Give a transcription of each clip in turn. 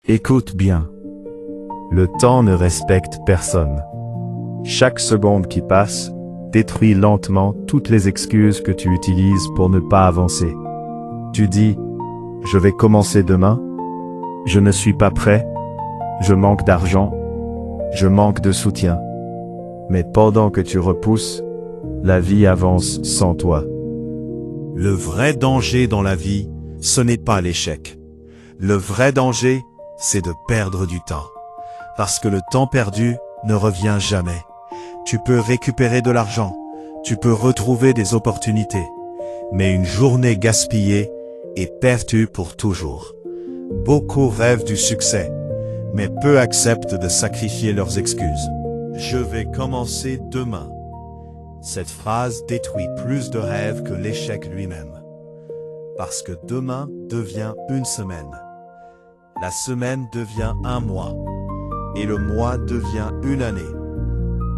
Écoute bien. Le temps ne respecte personne. Chaque seconde qui passe détruit lentement toutes les excuses que tu utilises pour ne pas avancer. Tu dis, je vais commencer demain, je ne suis pas prêt, je manque d'argent, je manque de soutien. Mais pendant que tu repousses, la vie avance sans toi. Le vrai danger dans la vie, ce n'est pas l'échec. Le vrai danger, c'est de perdre du temps. Parce que le temps perdu ne revient jamais. Tu peux récupérer de l'argent, tu peux retrouver des opportunités. Mais une journée gaspillée est perdue pour toujours. Beaucoup rêvent du succès, mais peu acceptent de sacrifier leurs excuses. Je vais commencer demain. Cette phrase détruit plus de rêves que l'échec lui-même. Parce que demain devient une semaine. La semaine devient un mois. Et le mois devient une année.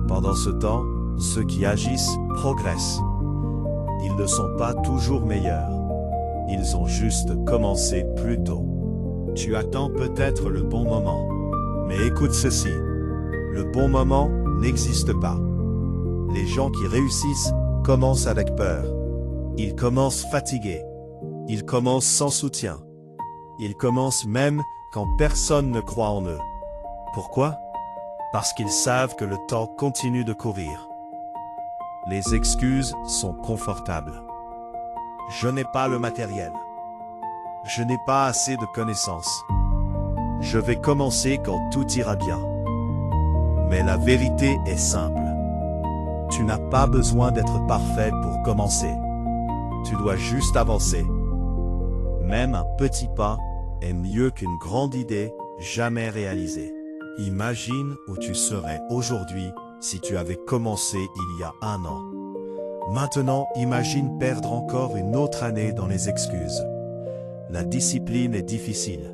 Pendant ce temps, ceux qui agissent progressent. Ils ne sont pas toujours meilleurs. Ils ont juste commencé plus tôt. Tu attends peut-être le bon moment. Mais écoute ceci. Le bon moment n'existe pas. Les gens qui réussissent commencent avec peur. Ils commencent fatigués. Ils commencent sans soutien. Ils commencent même quand personne ne croit en eux. Pourquoi? Parce qu'ils savent que le temps continue de courir. Les excuses sont confortables. Je n'ai pas le matériel. Je n'ai pas assez de connaissances. Je vais commencer quand tout ira bien. Mais la vérité est simple. Tu n'as pas besoin d'être parfait pour commencer. Tu dois juste avancer. Même un petit pas est mieux qu'une grande idée jamais réalisée. Imagine où tu serais aujourd'hui si tu avais commencé il y a 1 an. Maintenant, imagine perdre encore une autre année dans les excuses. La discipline est difficile,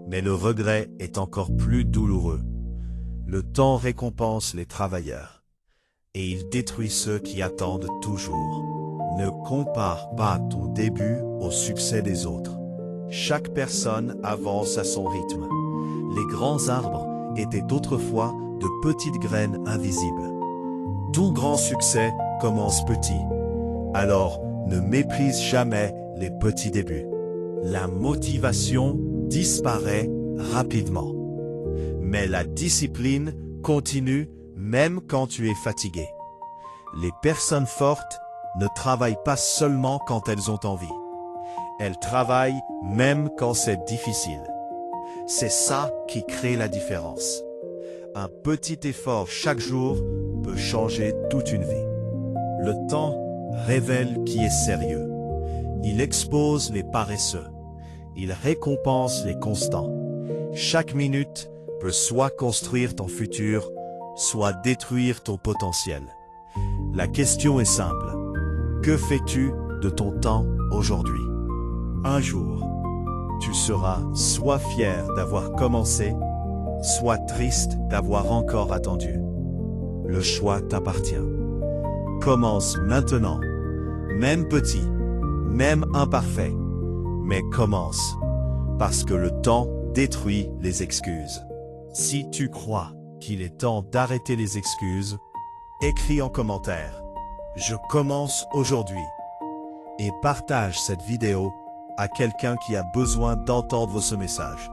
mais le regret est encore plus douloureux. Le temps récompense les travailleurs, et il détruit ceux qui attendent toujours. Ne compare pas ton début au succès des autres. Chaque personne avance à son rythme. Les grands arbres étaient autrefois de petites graines invisibles. Tout grand succès commence petit. Alors, ne méprise jamais les petits débuts. La motivation disparaît rapidement. Mais la discipline continue même quand tu es fatigué. Les personnes fortes ne travaillent pas seulement quand elles ont envie. Elles travaillent même quand c'est difficile. C'est ça qui crée la différence. Un petit effort chaque jour peut changer toute une vie. Le temps révèle qui est sérieux. Il expose les paresseux. Il récompense les constants. Chaque minute peut soit construire ton futur, soit détruire ton potentiel. La question est simple. Que fais-tu de ton temps aujourd'hui? Un jour, tu seras soit fier d'avoir commencé, soit triste d'avoir encore attendu. Le choix t'appartient. Commence maintenant, même petit, même imparfait, mais commence, parce que le temps détruit les excuses. Si tu crois qu'il est temps d'arrêter les excuses, écris en commentaire « Je commence aujourd'hui » et partage cette vidéo à quelqu'un qui a besoin d'entendre ce message.